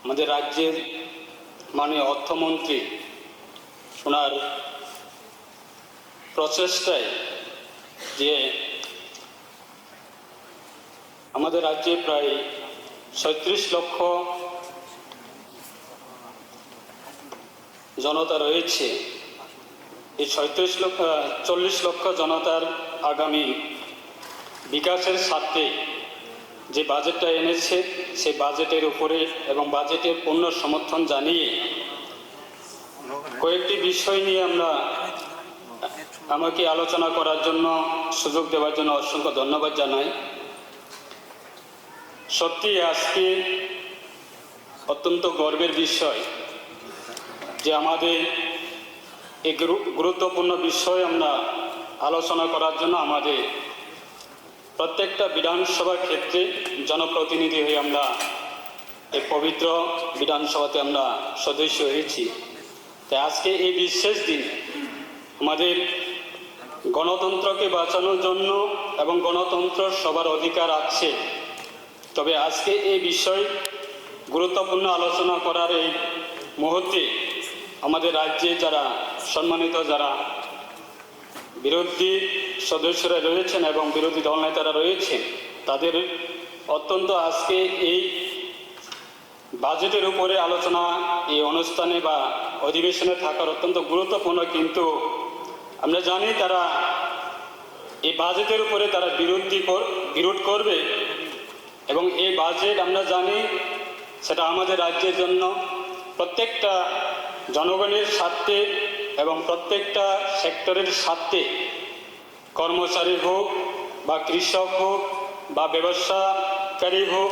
আমাদের রাজ্যের মাননীয় অর্থমন্ত্রী ওনার প্রচেষ্টায় যে আমাদের রাজ্যে প্রায় ৩৭ লক্ষ জনতা রয়েছে। এই ৪০ লক্ষ জনতার আগামী বিকাশের স্বার্থে যে বাজেটটা এনেছে সেই বাজেটের উপরে এবং বাজেটের পূর্ণ সমর্থন জানিয়ে কয়েকটি বিষয় নিয়ে আমাকে আলোচনা করার জন্য সুযোগ দেওয়ার জন্য অসংখ্য ধন্যবাদ জানাই। সত্যি আজকে অত্যন্ত গর্বের বিষয় যে আমাদের এই গুরুত্বপূর্ণ বিষয় আমরা আলোচনা করার জন্য আমাদের প্রত্যেকটা বিধানসভার ক্ষেত্রে জনপ্রতিনিধি হয়ে আমরা এই পবিত্র বিধানসভাতে আমরা সদস্য হয়েছি। তাই আজকে এই বিশেষ দিন আমাদের গণতন্ত্রকে বাঁচানোর জন্য এবং গণতন্ত্র সবার অধিকার আছে, তবে আজকে এই বিষয় গুরুত্বপূর্ণ আলোচনা করার এই মুহূর্তে আমাদের রাজ্যে যারা সম্মানিত যারা বিরোধী সদস্যরা রয়েছেন এবং বিরোধী দলনেতারা রয়েছেন তাদের অত্যন্ত আজকে এই বাজেটের উপরে আলোচনা এই অনুষ্ঠানে বা অধিবেশনে থাকার অত্যন্ত গুরুত্বপূর্ণ। কিন্তু আমরা জানি তারা এই বাজেটের উপরে তারা বিরোধ করবে এবং এই বাজেট আমরা জানি সেটা আমাদের রাজ্যের জন্য প্রত্যেকটা জনগণের স্বার্থে এবং প্রত্যেকটা সেক্টরের স্বার্থে, কর্মচারী হোক বা কৃষক হোক বা ব্যবসাকারী হোক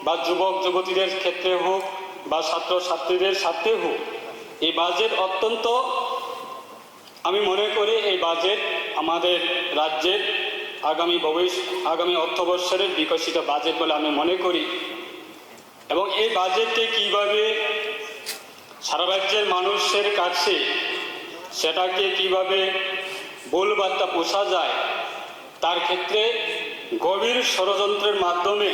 বা যুবক যুবতীদের ক্ষেত্রে হোক বা ছাত্রছাত্রীদের স্বার্থে হোক, এই বাজেট অত্যন্ত, আমি মনে করি এই বাজেট আমাদের রাজ্যের আগামী অর্থবর্ষের বিকশিত বাজেট বলে আমি মনে করি। এবং এই বাজেটে কিভাবে সারা রাজ্যের মানুষের কাছে সেটাকে কিভাবে ভুল বার্তা পোষা যায় তার ক্ষেত্রে গভীর ষড়যন্ত্রের মাধ্যমে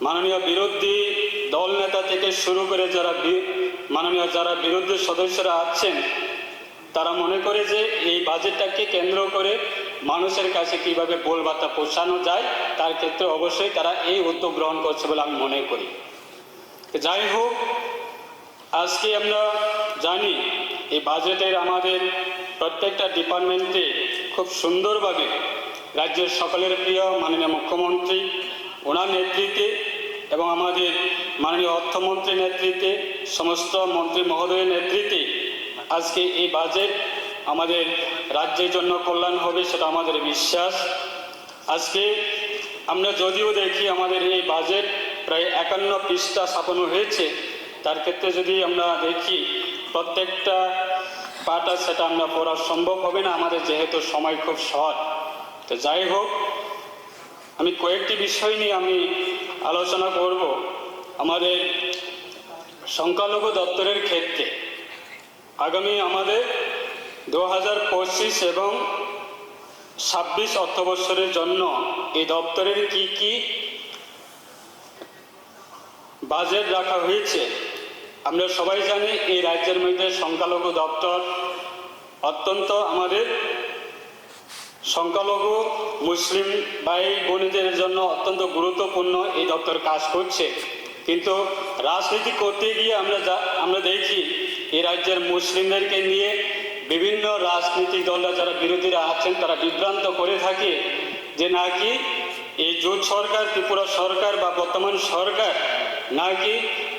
মাননীয় বিরোধী দল নেতা থেকে শুরু করে যারা বিরোধী সদস্যরা আছেন তারা মনে করে যে এই বাজেটটাকে কেন্দ্র করে মানুষের কাছে কিভাবে ভুল বার্তা পৌঁছানো যায় তার ক্ষেত্রে অবশ্যই তারা এই উদ্যোগ গ্রহণ করছে বলে আমি মনে করি। যাই হোক, আজকে আমরা জানি এই বাজেটের আমাদের প্রত্যেকটা ডিপার্টমেন্টে খুব সুন্দরভাবে রাজ্যের সকলের প্রিয় মাননীয় মুখ্যমন্ত্রী ওনার নেতৃত্বে এবং আমাদের মাননীয় অর্থমন্ত্রীর নেতৃত্বে সমস্ত মন্ত্রী মহোদয়ের নেতৃত্বে আজকে এই বাজেট আমাদের রাজ্যের জন্য কল্যাণ হবে, সেটা আমাদের বিশ্বাস। আজকে আমরা যদিও দেখি আমাদের এই বাজেট প্রায় 51 পৃষ্ঠা ছাপানো হয়েছে, তার ক্ষেত্রে যদি আমরা দেখি প্রত্যেকটা পাতা সেটা আমরা পড়া সম্ভব হবে না আমাদের, যেহেতু সময় খুব শর্ট। তো যাই হোক, আমি কয়েকটি বিষয় নিয়ে আমি আলোচনা করব। আমাদের সংখ্যালঘু দপ্তরের ক্ষেত্রে আগামী আমাদের 2025 এবং 26 অর্থবর্ষের জন্য এই দপ্তরের কি বাজেট রাখা হয়েছে। আমরা সবাই জানি এই রাজ্যের মধ্যে সংখ্যালঘু দপ্তর অত্যন্ত আমাদের সংখ্যালঘু মুসলিম ভাই বোনদের জন্য অত্যন্ত গুরুত্বপূর্ণ এই দপ্তর কাজ করছে। কিন্তু রাজনীতি করতে গিয়ে আমরা দেখি এই রাজ্যের মুসলিমদেরকে নিয়ে বিভিন্ন রাজনৈতিক দলরা যারা বিরোধীরা আছেন তারা বিভ্রান্ত করে থাকে যে নাকি এই জোট সরকার, ত্রিপুরা সরকার বা বর্তমান সরকার নাকি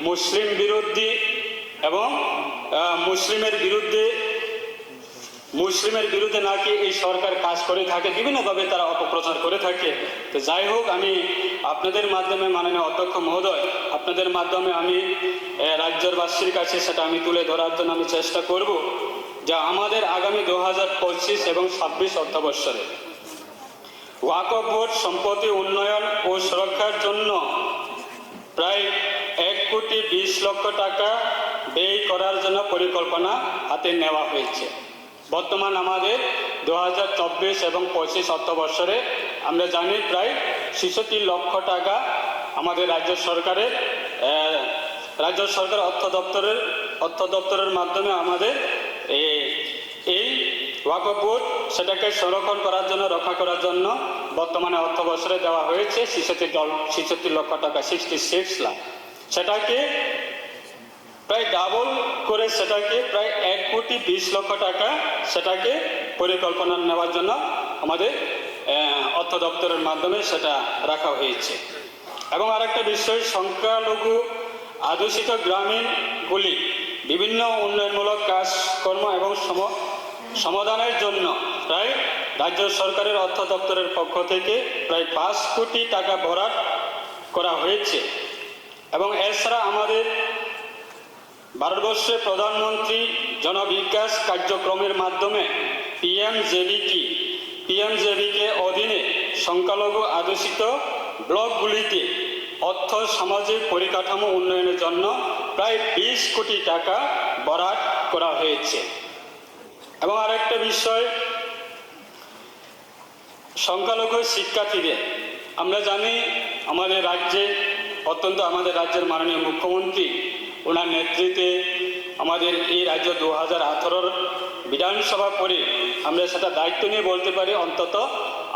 মুসলিম বিরোধী এবং মুসলিমের বিরুদ্ধে নাকি এই সরকার কাজ করে থাকে, বিভিন্নভাবে তারা অপপ্রচার করে থাকে। তো যাই হোক, আমি আপনাদের মাধ্যমে মাননীয় অধ্যক্ষ মহোদয়, আপনাদের মাধ্যমে আমি রাজ্যবাসীর কাছে সেটা আমি তুলে ধরার জন্য আমি চেষ্টা করব যে আমাদের আগামী 2025 এবং 26 অর্থবর্ষরে ওয়াকফ বোর্ড সম্পত্তি উন্নয়ন ও সুরক্ষার জন্য প্রায় 1,20,00,000 টাকা ব্যয় করার জন্য পরিকল্পনা হাতে নেওয়া হয়েছে। বর্তমান আমাদের 2024 এবং 25 অর্থবর্ষরে আমরা জানি প্রায় 66 লক্ষ টাকা আমাদের রাজ্য সরকারের রাজ্য সরকার অর্থ দপ্তরের মাধ্যমে আমাদের এই ওয়াকফ বোর্ড সেটাকে সংরক্ষণ করার জন্য, রক্ষা করার জন্য বর্তমানে অর্থ বছরে দেওয়া হয়েছে 66 লক্ষ টাকা, 66 লাখ। সেটাকে প্রায় ডাবল করে, সেটাকে প্রায় 1,20,00,000 টাকা সেটাকে পরিকল্পনা নেওয়ার জন্য আমাদের অর্থ দপ্তরের মাধ্যমে সেটা রাখা হয়েছে। এবং আরেকটা বিষয়, সংখ্যালঘু অধ্যুষিত গ্রামীণগুলি বিভিন্ন উন্নয়নমূলক কাজকর্ম এবং সমাধানের জন্য প্রায় রাজ্য সরকারের অর্থ দপ্তরের পক্ষ থেকে প্রায় 5 কোটি টাকা বরাদ্দ করা হয়েছে। এবং এছাড়া আমাদের ভারতবর্ষের প্রধানমন্ত্রী জনবিকাশ কার্যক্রমের মাধ্যমে পিএমজেবিকে অধীনে সংখ্যালঘু অধ্যুষিত ব্লকগুলিতে অর্থ সামাজিক পরিকাঠামো উন্নয়নের জন্য প্রায় 20 কোটি টাকা বরাদ্দ করা হয়েছে। এবং আরেকটা বিষয়, সংখ্যালঘু শিক্ষার্থীদের আমরা জানি আমাদের রাজ্যের মাননীয় মুখ্যমন্ত্রী, ওনার নেতৃত্বে আমাদের এই রাজ্য 2018 বিধানসভা পরে আমরা সেটা দায়িত্ব নিয়ে বলতে পারি, অন্তত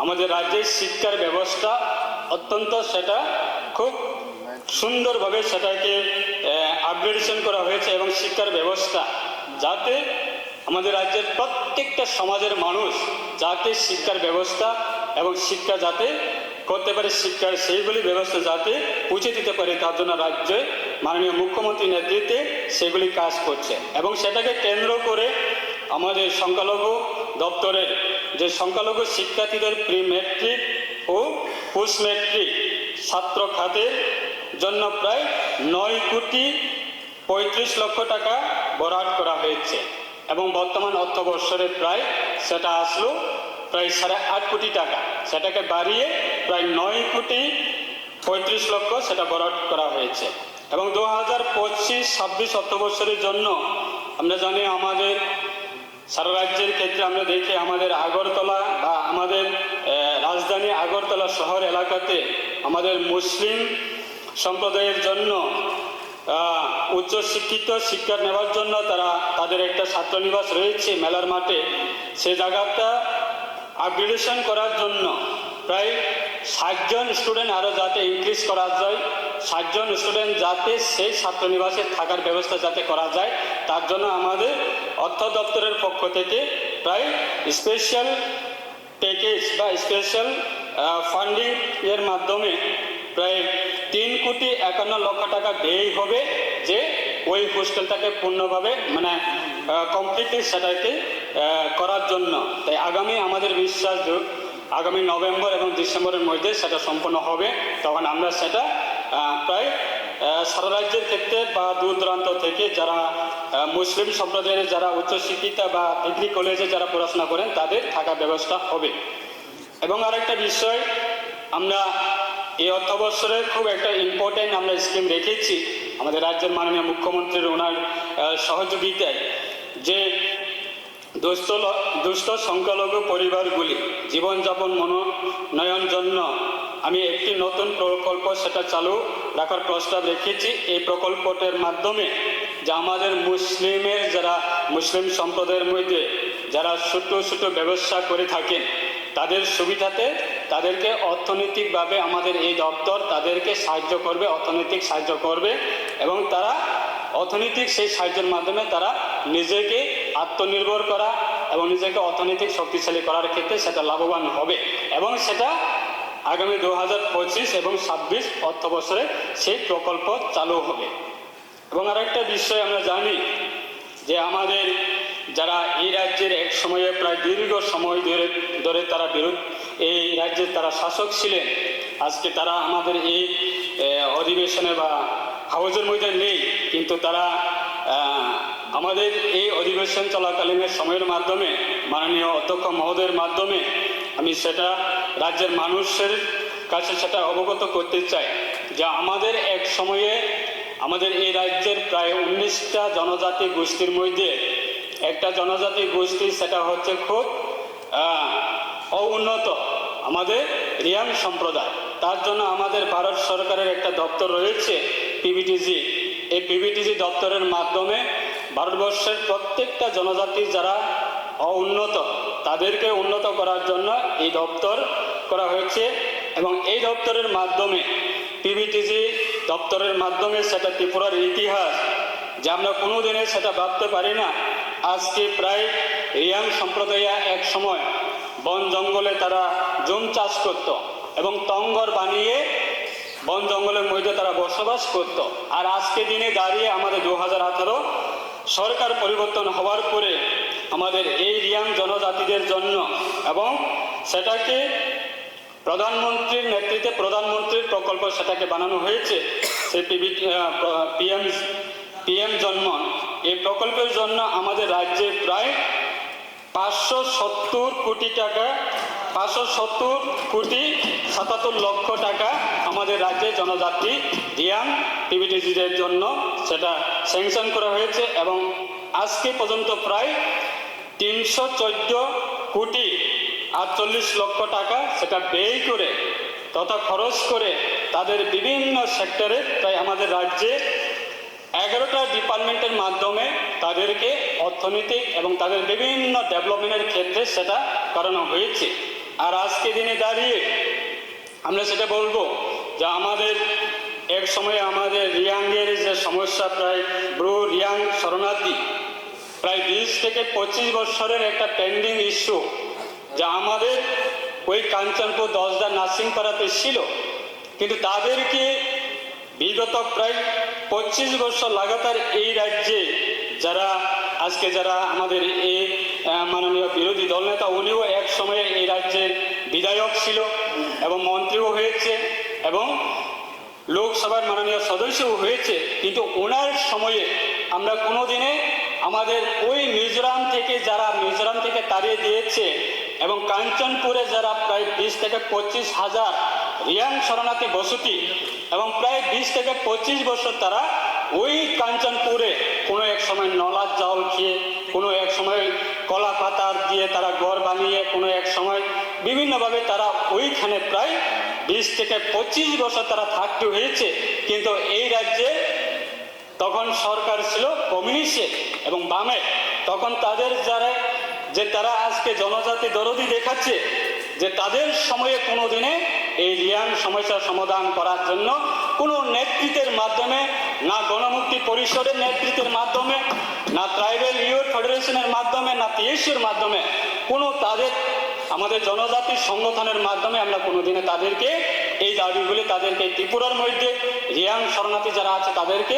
আমাদের রাজ্যের শিক্ষার ব্যবস্থা অত্যন্ত সেটা খুব সুন্দরভাবে সেটাকে আপগ্রেডেশন করা হয়েছে। এবং শিক্ষার ব্যবস্থা যাতে আমাদের রাজ্যের প্রত্যেকটা সমাজের মানুষ যাতে শিক্ষার ব্যবস্থা এবং শিক্ষা যাতে করতে পারে, শিক্ষার সেইগুলি ব্যবস্থা যাতে পৌঁছে দিতে পারে, তার জন্য রাজ্যে মাননীয় মুখ্যমন্ত্রীর নেতৃত্বে সেগুলি কাজ করছে। এবং সেটাকে কেন্দ্র করে আমাদের সংখ্যালঘু দপ্তরের যে সংখ্যালঘু শিক্ষার্থীদের প্রি মেট্রিক ও পোস্ট মেট্রিক ছাত্র খাতের জন্য প্রায় 9,35,00,000 টাকা বরাদ্দ করা হয়েছে। এবং বর্তমান অর্থ বৎসরে প্রায় সেটা আসলো প্রায় 8.5 কোটি টাকা, সেটাকে বাড়িয়ে প্রায় 9,35,00,000 সেটা বরাদ্দ করা হয়েছে। এবং 2025-26 অর্থ বৎসরের জন্য আমরা জানি আমাদের সারা রাজ্যের ক্ষেত্রে আমরা দেখি আমাদের আগরতলা বা আমাদের রাজধানী আগরতলা শহর এলাকাতে আমাদের মুসলিম সম্প্রদায়ের জন্য উচ্চশিক্ষিত শিক্ষা নেওয়ার জন্য তাদের একটা ছাত্রনিবাস রয়েছে মেলার মাঠে। সে জায়গাটা আপগ্রেডেশন করার জন্য প্রায় 60 জন স্টুডেন্ট আরও যাতে ইনক্রিজ করা যায়, 60 জন স্টুডেন্ট যাতে সেই ছাত্রনিবাসে থাকার ব্যবস্থা যাতে করা যায়, তার জন্য আমাদের অর্থ দপ্তরের পক্ষ থেকে প্রায় স্পেশাল প্যাকেজ বা স্পেশাল ফান্ডিং এর মাধ্যমে প্রায় 3,51,00,000 টাকা ব্যয় হবে যে ওই হোস্টেলটাকে পূর্ণভাবে কমপ্লিটলি সেটাকে করার জন্য। তাই আমাদের বিশ্বাস আগামী নভেম্বর এবং ডিসেম্বরের মধ্যে সেটা সম্পন্ন হবে। তখন আমরা সেটা প্রায় সারা রাজ্যের ক্ষেত্রে বা দূর দূরান্ত থেকে যারা মুসলিম সম্প্রদায়ের যারা উচ্চশিক্ষিত বা ডিগ্রি কলেজে যারা পড়াশোনা করেন তাদের থাকার ব্যবস্থা হবে। এবং আরেকটা বিষয়, আমরা এই অর্থ বৎসরে খুব একটা ইম্পর্টেন্ট আমরা স্কিম রেখেছি আমাদের রাজ্যের মাননীয় মুখ্যমন্ত্রীর ওনার সহযোগিতায়, যে দুস্থ সংখ্যালঘু পরিবারগুলি জীবনযাপন মনোনয়ন জন্য আমি একটি নতুন প্রকল্প সেটা চালু রাখার প্রস্তাব রেখেছি। এই প্রকল্পটার মাধ্যমে যা আমাদের মুসলিম সম্প্রদায়ের মধ্যে যারা ছোট ছোট ব্যবসা করে থাকেন তাদের সুবিধাতে তাদেরকে অর্থনৈতিকভাবে আমাদের এই দপ্তর তাদেরকে অর্থনৈতিক সাহায্য করবে এবং তারা অর্থনৈতিক সেই সাহায্যের মাধ্যমে তারা নিজেকে আত্মনির্ভর করা এবং নিজেকে অর্থনৈতিক শক্তিশালী করার ক্ষেত্রে সেটা লাভবান হবে। এবং সেটা আগামী 2025 এবং 26 অর্থ বছরে সেই প্রকল্প চালু হবে। এবং আরেকটা বিষয় আমরা জানি যে আমাদের যারা এই রাজ্যের এক সময়ে প্রায় দীর্ঘ সময় ধরে তারা এই রাজ্যের তারা শাসক ছিলেন, আজকে তারা আমাদের এই অধিবেশনে বা হাউজের মধ্যে নেই, কিন্তু তারা আমাদের এই অধিবেশন চলাকালীনের সময়ের মাধ্যমে মাননীয় অধ্যক্ষ মহোদয়ের মাধ্যমে আমি সেটা রাজ্যের মানুষের কাছে সেটা অবগত করতে চাই যে আমাদের এক সময়ে আমাদের এই রাজ্যের প্রায় 19টা জনজাতি গোষ্ঠীর মধ্যে একটা জনজাতি গোষ্ঠী সেটা হচ্ছে খুব অউন্নত আমাদের রিয়াং সম্প্রদায়। তার জন্য আমাদের ভারত সরকারের একটা দপ্তর রয়েছে পিবিটিজি, এই পিবিটিজি দপ্তরের মাধ্যমে ভারতবর্ষের প্রত্যেকটা জনজাতি যারা উন্নত তাদেরকে উন্নত করার জন্য এই দপ্তর করা হয়েছে। এবং এই দপ্তরের মাধ্যমে পিবিটিজি দপ্তরের মাধ্যমে সেটা ত্রিপুরার ইতিহাস যে আমরা কোনো দিনে সেটা ভাবতে পারি না। আজকে প্রায় রিয়াং সম্প্রদায় এক সময় বন জঙ্গলে তারা জুম চাষ করত এবং তঙ্গর বানিয়ে বন জঙ্গলের মধ্যে তারা বসবাস করত। আর আজকে দিনে দাঁড়িয়ে আমাদের 2018 সরকার পরিবর্তন হওয়ার পরে আমাদের এই রিয়াং জনজাতিদের জন্য এবং সেটাকে প্রধানমন্ত্রীর নেতৃত্বে প্রধানমন্ত্রীর প্রকল্প সেটাকে বানানো হয়েছে। সেই পিএম জন্মন এই প্রকল্পের জন্য আমাদের রাজ্যে প্রায় 570 কোটি টাকা 570 লক্ষ টাকা আমাদের রাজ্যে জনজাতি রিয়াং পিবিটিজিদের জন্য সেটা স্যাংশন করা হয়েছে। এবং আজকে পর্যন্ত প্রায় 314 কোটি 48 লক্ষ টাকা সেটা ব্যয় করে তথা খরচ করে তাদের বিভিন্ন সেক্টরে প্রায় আমাদের রাজ্যে 11টা ডিপার্টমেন্টের মাধ্যমে তাদেরকে অর্থনৈতিক এবং তাদের বিভিন্ন ডেভেলপমেন্টের ক্ষেত্রে সেটা করানো হয়েছে। আর আজকে দিনে দাঁড়িয়ে আমরা সেটা বলবো যে আমাদের এক সময় আমাদের রিয়াংয়ের যে সমস্যা প্রায় ব্রু রিয়াং শরণার্থী প্রায় 20 থেকে 25 বছরের একটা পেন্ডিং ইস্যু যা আমাদের ওই কাঞ্চনপুর 10দা নার্সিং পাড়াতে ছিল, কিন্তু তাদেরকে বিগত প্রায় 25 বছর লাগাতার এই রাজ্যে যারা আজকে যারা আমাদের এই মাননীয় বিরোধী দলনেতা উনিও এক সময়ে এই রাজ্যের বিধায়ক ছিল এবং মন্ত্রীও হয়েছে এবং লোকসভার মাননীয় সদস্যও হয়েছে, কিন্তু ওনার সময়ে আমরা কোনো দিনে আমাদের ওই মিজোরাম থেকে তাড়িয়ে দিয়েছে এবং কাঞ্চনপুরে যারা প্রায় 20 থেকে 25 হাজার রিয়াং শরণার্থী বসতি এবং প্রায় 20 থেকে 25 বছর তারা ওই কাঞ্চনপুরে কোনো এক সময় নলার চাউল খেয়ে, কোনো এক সময় কলা পাতার দিয়ে তারা ঘর বানিয়ে, কোনো এক সময় বিভিন্নভাবে তারা ওইখানে প্রায় 20 থেকে 25 বছর তারা থাকতে হয়েছে। কিন্তু এই রাজ্যে তখন সরকার ছিল কমিউনিস্টের এবং বামে, তখন তাদের তারা আজকে জনজাতি দরদি দেখাচ্ছে যে তাদের সময়ে কোনো দিনে এই রিয়াং সমস্যার সমাধান করার জন্য কোনো নেতৃত্বের মাধ্যমে, না গণমুক্তি পরিষদের নেতৃত্বের মাধ্যমে, না ট্রাইবেল ইউথ ফেডারেশনের মাধ্যমে, না পিএসসির মাধ্যমে, কোনো আমাদের জনজাতির সংগঠনের মাধ্যমে আমরা কোনোদিনে তাদেরকে এই দাবিগুলি তাদেরকে ত্রিপুরার মধ্যে রিয়াং শরণার্থী যারা আছে তাদেরকে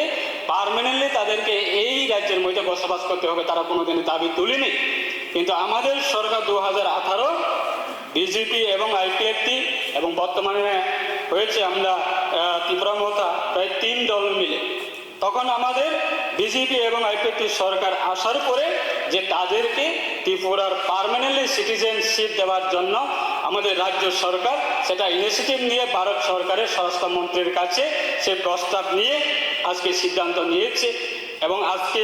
পার্মানেন্টলি তাদেরকে এই রাজ্যের মধ্যে বসবাস করতে হবে, তারা কোনোদিন দাবি তুলেনি। কিন্তু আমাদের সরকার 2018 বিজেপি এবং আইপিএফটি এবং বর্তমানে হয়েছে আমরা ত্রিপুরা মমতা প্রায় 3 দল মিলে, তখন আমাদের বিজেপি এবং আইপিএফটি সরকার আসার পরে যে তাদেরকে ত্রিপুরার পার্মানেন্টলি সিটিজেনশিপ দেওয়ার জন্য আমাদের রাজ্য সরকার সেটা ইনিশিয়েটিভ নিয়ে ভারত সরকারের স্বরাষ্ট্রমন্ত্রীর কাছে সে প্রস্তাব নিয়ে আজকে সিদ্ধান্ত নিয়েছে। এবং আজকে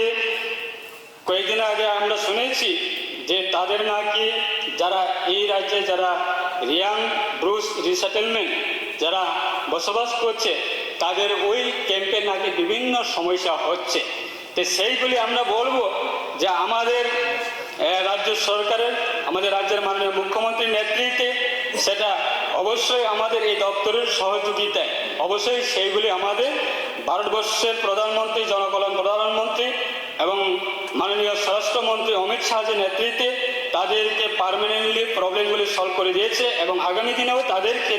কয়েকদিন আগে আমরা শুনেছি যে তাদের নাকি যারা এই রাজ্যে যারা রিয়াং ব্রুস রিসেটেলমেন্ট যারা বসবাস করছে তাদের ওই ক্যাম্পে নাকি বিভিন্ন সমস্যা হচ্ছে। তো সেইগুলি আমরা বলবো যে আমাদের রাজ্য সরকারের, আমাদের রাজ্যের মাননীয় মুখ্যমন্ত্রীর নেতৃত্বে সেটা অবশ্যই আমাদের এই দপ্তরের সহযোগিতায় অবশ্যই সেইগুলি আমাদের ভারতবর্ষের প্রধানমন্ত্রী, জনকল্যাণ প্রধানমন্ত্রী এবং মাননীয় স্বরাষ্ট্রমন্ত্রী অমিত শাহের নেতৃত্বে তাদেরকে পার্মানেন্টলি প্রবলেমগুলি সলভ করে দিয়েছে এবং আগামী দিনেও তাদেরকে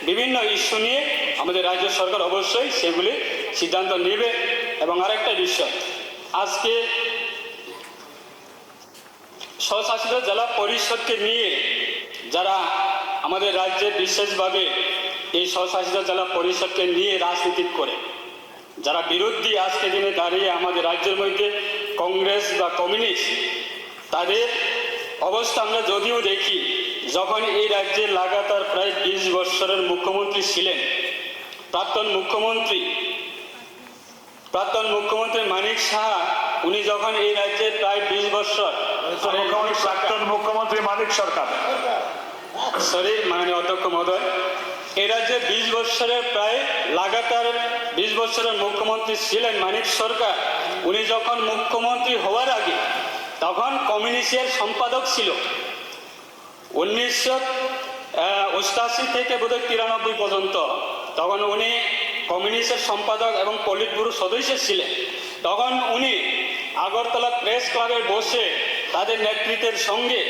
বিভিন্ন ইস্যু নিয়ে আমাদের রাজ্য সরকার অবশ্যই সেগুলি সিদ্ধান্ত নেবে। এবং আরেকটা বিষয়, আজকে স্বশাসিত জেলা পরিষদকে নিয়ে যারা আমাদের রাজ্যে বিশেষভাবে এই স্বশাসিত জেলা পরিষদকে নিয়ে রাজনীতি করে যারা বিরোধী আজকে দিনে দাঁড়িয়ে আমাদের রাজ্যের মধ্যে কংগ্রেস বা কমিউনিস্ট, তাদের অবস্থা আমরা যদিও দেখি যখন এই রাজ্যে লাগাতার প্রায় 20 বছরের মুখ্যমন্ত্রী ছিলেন প্রাক্তন মুখ্যমন্ত্রী মানিক সাহা, উনি যখন এই রাজ্যে প্রায় 20 বছর প্রাক্তন মুখ্যমন্ত্রী মানিক সরকার, মাননীয় অধ্যক্ষ মহোদয়, এই রাজ্যে 20 বছরের প্রায় লাগাতার 20 বছরের মুখ্যমন্ত্রী ছিলেন মানিক সরকার। উনি যখন মুখ্যমন্ত্রী হওয়ার আগে তখন কমিউনিস্টের সম্পাদক ছিল। 1988 থেকে বোধহয় 93 পর্যন্ত তখন উনি কমিউনিস্টের সম্পাদক এবং পলিট ব্যুরো সদস্য ছিলেন। তখন উনি আগরতলা প্রেস ক্লাবে বসে তাদের নেতৃত্বের সঙ্গে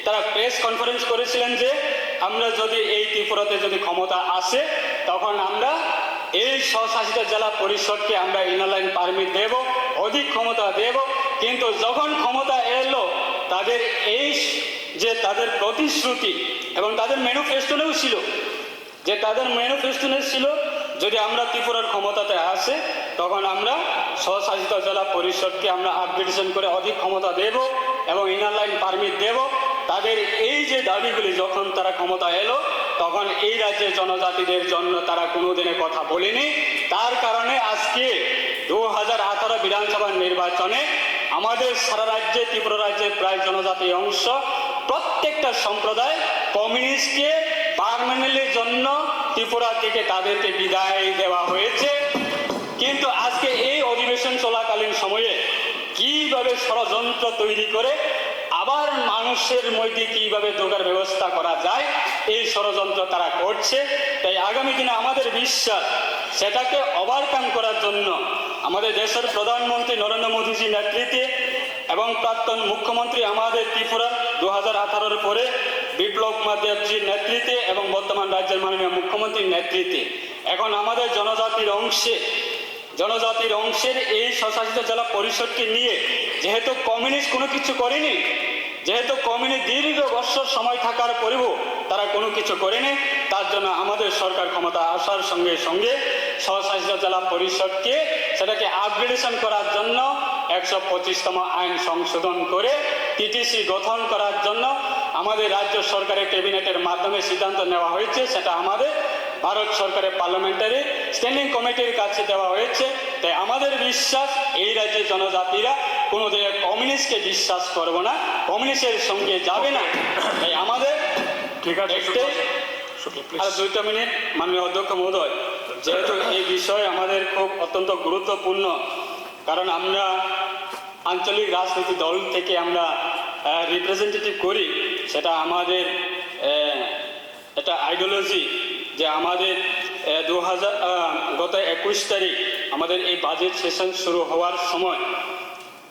তারা প্রেস কনফারেন্স করেছিলেন যে আমরা যদি এই ত্রিপুরাতে যদি ক্ষমতা আসে তখন আমরা এই স্বশাসিত জেলা পরিষদকে আমরা ইনার লাইন পারমিট দেব, অধিক ক্ষমতা দেব। কিন্তু যখন ক্ষমতা এলো তাদের এই যে তাদের প্রতিশ্রুতি এবং তাদের ম্যানিফেস্টোনেও ছিল যে তাদের ম্যানিফেস্টোনে ছিল যদি আমরা ত্রিপুরার ক্ষমতাতে আসে তখন আমরা স্বশাসিত জেলা পরিষদকে আমরা আপগ্রেডেশন করে অধিক ক্ষমতা দেব এবং ইনার লাইন পারমিট দেব। তাদের এই যে দাবিগুলি যখন তারা ক্ষমতা এলো তখন এই রাজ্যের জনজাতিদের জন্য তারা কোনোদিনে কথা বলেনি। তার কারণে আজকে 2018 বিধানসভা নির্বাচনে আমাদের সারা রাজ্যে ত্রিপুরা রাজ্যের প্রায় জনজাতি অংশ প্রত্যেকটা সম্প্রদায় কমিউনিস্টকে পার্মানেন্টের জন্য ত্রিপুরা থেকে তাদেরকে বিদায় দেওয়া হয়েছে। কিন্তু আজকে এই অধিবেশন চলাকালীন সময়ে কিভাবে ষড়যন্ত্র তৈরি করে আবার মানুষের মধ্যে কিভাবে ঢোকার ব্যবস্থা করা যায় এই ষড়যন্ত্র তারা করছে। তাই আগামী দিনে আমাদের বিশ্বাস সেটাকে ওভারকাম করার জন্য আমাদের দেশের প্রধানমন্ত্রী নরেন্দ্র মোদীজির নেতৃত্বে এবং প্রাক্তন মুখ্যমন্ত্রী আমাদের ত্রিপুরা 2018 পরে বিপ্লব কুমার দেবজির নেতৃত্বে এবং বর্তমান রাজ্যের মাননীয় মুখ্যমন্ত্রীর নেতৃত্বে এখন আমাদের জনজাতির অংশের এই স্বশাসিত জেলা পরিষদকে নিয়ে যেহেতু কমিউনিস্ট কোনো কিছু করেনি, যেহেতু কমিউনিস্ট দীর্ঘ বছর সময় থাকার পরেও তারা কোনো কিছু করেনি, তার জন্য আমাদের সরকার ক্ষমতা আসার সঙ্গে সঙ্গে স্বশাসিত জেলা পরিষদকে সেটাকে আপগ্রেডেশন করার জন্য 125তম আইন সংশোধন করে টিটিসি গঠন করার জন্য আমাদের রাজ্য সরকারের ক্যাবিনেটের মাধ্যমে সিদ্ধান্ত নেওয়া হয়েছে। সেটা আমাদের ভারত সরকারের পার্লামেন্টারি স্ট্যান্ডিং কমিটির কাছে দেওয়া হয়েছে। তাই আমাদের বিশ্বাস এই রাজ্যের জনজাতিরা কোনোদিন কমিউনিস্টকে বিশ্বাস করবো না, কমিউনিস্টের সঙ্গে যাবে না। তাই আমাদের ঠিক আছে, আর 2 মিনিট মাননীয় অধ্যক্ষ মহোদয়, যেহেতু এই বিষয় আমাদের খুব অত্যন্ত গুরুত্বপূর্ণ, কারণ আমরা আঞ্চলিক রাজনীতি দল থেকে আমরা রিপ্রেজেন্টেটিভ করি, সেটা আমাদের এটা আইডিওলজি যে আমাদের গত 21 তারিখ আমাদের এই বাজেট সেশন শুরু হওয়ার সময়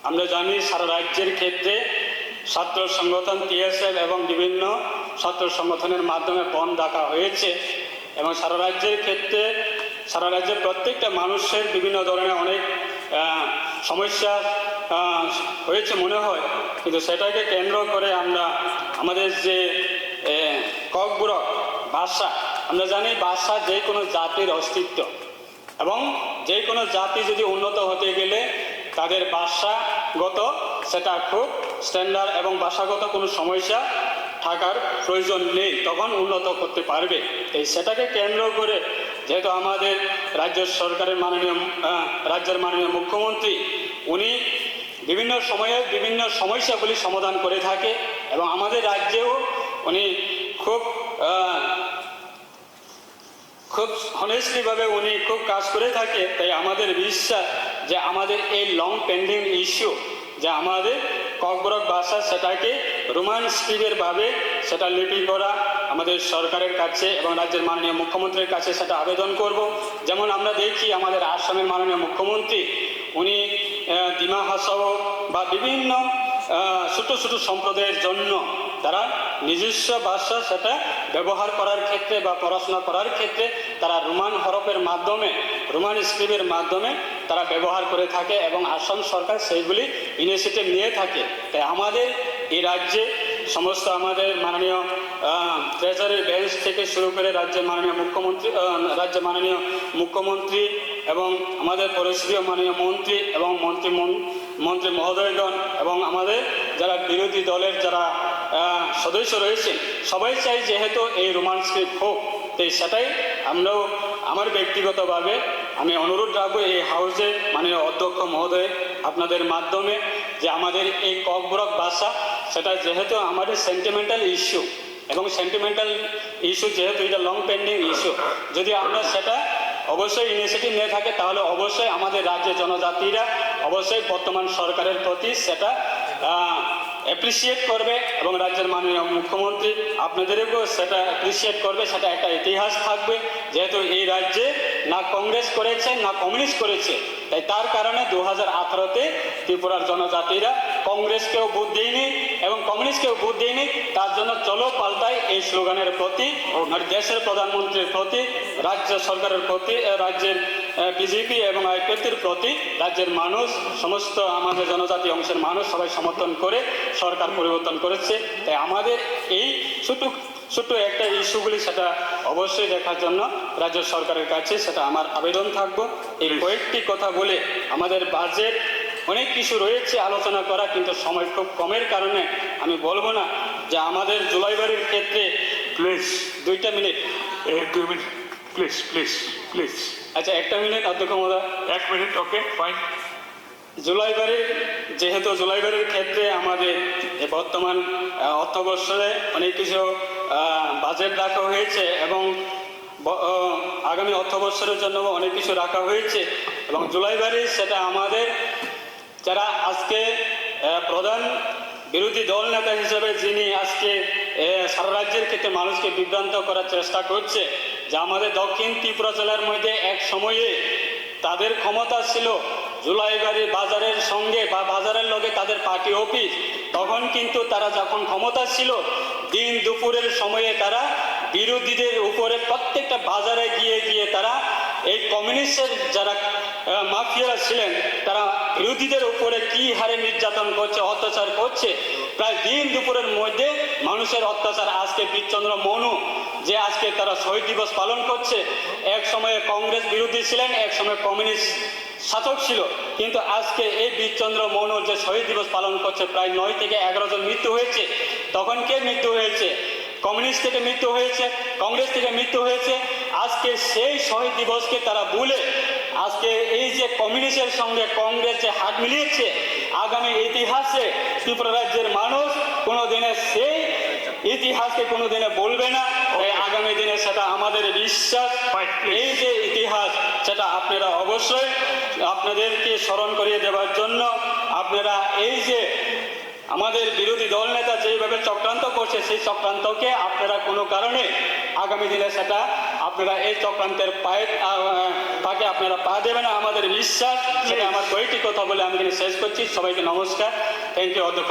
আমরা জানি সারা রাজ্যের ক্ষেত্রে ছাত্র সংগঠন টিএসএফ এবং বিভিন্ন ছাত্র সংগঠনের মাধ্যমে বন্ধ ডাকা হয়েছে এবং সারা রাজ্যের ক্ষেত্রে সারা রাজ্যের প্রত্যেকটা মানুষের বিভিন্ন ধরনের অনেক সমস্যা হয়েছে মনে হয়। কিন্তু সেটাকে কেন্দ্র করে আমরা আমাদের যে ককবরক ভাষা, আমরা জানি ভাষা যে কোনো জাতির অস্তিত্ব এবং যে কোনো জাতি যদি উন্নত হতে গেলে তাদের ভাষাগত সেটা খুব স্ট্যান্ডার্ড এবং ভাষাগত কোনো সমস্যা থাকার প্রয়োজন নেই, তখন উন্নত করতে পারবে। এই সেটাকে কেন্দ্র করে যেহেতু আমাদের রাজ্য সরকারের রাজ্যের মাননীয় মুখ্যমন্ত্রী উনি বিভিন্ন সময়ে বিভিন্ন সমস্যাগুলি সমাধান করে থাকে এবং আমাদের রাজ্যেও উনি খুব হনেস্টলিভাবে উনি খুব কাজ করে থাকে। তাই আমাদের বিশ্বাস যে আমাদের এই লং পেন্ডিং ইস্যু যে আমাদের ককবরক ভাষা সেটাকে রোমান স্ক্রিপ্টের ভাবে সেটা লিপি করা আমাদের সরকারের কাছে এবং রাজ্যের মাননীয় মুখ্যমন্ত্রীর কাছে সেটা আবেদন করব। যেমন আমরা দেখি আমাদের আসামের মাননীয় মুখ্যমন্ত্রী উনি ডিমা হাসাও বা বিভিন্ন ছোট ছোট সম্প্রদায়ের জন্য তারা নিজস্ব ভাষা সেটা ব্যবহার করার ক্ষেত্রে বা পড়াশোনা করার ক্ষেত্রে তারা রোমান হরফের মাধ্যমে রোমান স্ক্রিপ্টের মাধ্যমে তারা ব্যবহার করে থাকে এবং আসাম সরকার সেইগুলি ইনিশিয়েটিভ নিয়ে থাকে। তাই আমাদের এই রাজ্যে সমস্ত আমাদের মাননীয় ট্রেজারি বেঞ্চ থেকে শুরু করে রাজ্যের মাননীয় মুখ্যমন্ত্রী এবং আমাদের পরিষদীয় মাননীয় মন্ত্রী এবং মন্ত্রী মহোদয়গণ এবং আমাদের যারা বিরোধী দলের যারা সদস্য রয়েছেন সবাই চাই যেহেতু এই রোমান স্ক্রিপ্ট হোক। তাই সেটাই আমরাও আমার ব্যক্তিগতভাবে আমি অনুরোধ রাখবো এই হাউসে মাননীয় অধ্যক্ষ মহোদয় আপনাদের মাধ্যমে যে আমাদের এই ককবরক ভাষা সেটা যেহেতু আমাদের সেন্টিমেন্টাল ইস্যু এবং সেন্টিমেন্টাল ইস্যু, যেহেতু এটা লং পেন্ডিং ইস্যু, যদি আমরা সেটা অবশ্যই ইনিশিয়েটিভ নিয়ে থাকে তাহলে অবশ্যই আমাদের রাজ্যের জনজাতিরা অবশ্যই বর্তমান সরকারের প্রতি সেটা অ্যাপ্রিসিয়েট করবে এবং রাজ্যের মাননীয় মুখ্যমন্ত্রী আপনাদেরকেও সেটা অ্যাপ্রিসিয়েট করবে। সেটা একটা ইতিহাস থাকবে, যেহেতু এই রাজ্যে না কংগ্রেস করেছে না কমিউনিস্ট করেছে, তাই তার কারণে 2018-তে ত্রিপুরার জনজাতিরা কংগ্রেসকেও ভোট দেয়নি এবং কমিউনিস্টকেও ভোট দেয়নি। তার জন্য চলো পাল্টাই এই স্লোগানের প্রতি, দেশের প্রধানমন্ত্রীর প্রতি, রাজ্য সরকারের প্রতি, রাজ্যের বিজেপি এবং আইপিএফটির প্রতি রাজ্যের মানুষ, সমস্ত আমাদের জনজাতি অংশের মানুষ সবাই সমর্থন করে সরকার পরিবর্তন করেছে। তাই আমাদের এই ছোট্ট একটা ইস্যুগুলি সেটা অবশ্যই দেখার জন্য রাজ্য সরকারের কাছে সেটা আমার আবেদন থাকবো। এই কয়েকটি কথা বলে, আমাদের বাজেট অনেক কিছু রয়েছে আলোচনা করা, কিন্তু সময় খুব কমের কারণে আমি বলবো না যে আমাদের জুলাইবাড়ির ক্ষেত্রে please 2 minute, 2 minute please please please. আচ্ছা 1 মিনিট অধ্যক্ষ মহোদয়। 1 মিনিট, ওকে ফাইন। যেহেতু জুলাইবাড়ির ক্ষেত্রে আমাদের বর্তমান অর্থবর্ষে অনেক কিছু বাজেট রাখা হয়েছে এবং আগামী অর্থবর্ষের জন্য অনেক কিছু রাখা হয়েছে, এবং জুলাইবাড়ি সেটা আমাদের যারা আজকে প্রধান বিরোধী দল নেতা হিসেবে যিনি আজকে সারা রাজ্যের ক্ষেত্রে মানুষকে বিভ্রান্ত করার চেষ্টা করছে, যে আমাদের দক্ষিণ ত্রিপুরা জেলার মধ্যে এক সময়ে তাদের ক্ষমতা ছিল জুলাইবাড়ি বাজারের সঙ্গে বা বাজারের লগে তাদের পার্টি অফিস, তখন কিন্তু তারা যখন ক্ষমতা ছিল দিন দুপুরের সময়ে তারা বিরোধীদের উপরে প্রত্যেকটা বাজারে গিয়ে গিয়ে তারা এই কমিউনিস্টের যারা মাফিয়ারা ছিলেন তারা বিরোধীদের উপরে কি হারে নির্যাতন করছে, অত্যাচার করছে। প্রায় দিন দুপুরের মধ্যে মানুষের অত্যাচার। আজকে বীরচন্দ্র মনু যে আজকে তারা শহীদ দিবস পালন করছে, এক সময়ে কংগ্রেস বিরোধী ছিলেন, এক সময় কমিউনিস্ট শাসক ছিল, কিন্তু আজকে এই বীরচন্দ্র মনুর যে শহীদ দিবস পালন করছে প্রায় 9 থেকে 11 জন মৃত্যু হয়েছে। তখন কে মৃত্যু হয়েছে? কমিউনিস্ট থেকে মৃত্যু হয়েছে, কংগ্রেস থেকে মৃত্যু হয়েছে। আজকে সেই শহীদ দিবসকে তারা ভুলে আজকে এই যে কমিউনিস্টের সঙ্গে কংগ্রেস যে হাত মিলিয়েছে, আগামী ইতিহাসে ত্রিপুরা রাজ্যের মানুষ কোনোদিনে সেই ইতিহাসকে কোনোদিনে বলবে না। তাই আগামী দিনে সেটা আমাদের বিশ্বাস, এই যে ইতিহাস সেটা আপনারা অবশ্যই আপনাদেরকে স্মরণ করিয়ে দেওয়ার জন্য আপনারা এই যে আমাদের বিরোধী দল নেতা যেভাবে চক্রান্ত করছে সেই চক্রান্তকে আপনারা কোনো কারণে আগামী দিনে সেটা আপনারা এই চক্রান্তের পাকে আপনারা পা দেবেন না, আমাদের বিশ্বাস। সেটা আমার কয়েকটি কথা বলে আমি শেষ করছি। সবাইকে নমস্কার, থ্যাংক ইউ অধ্যক্ষ।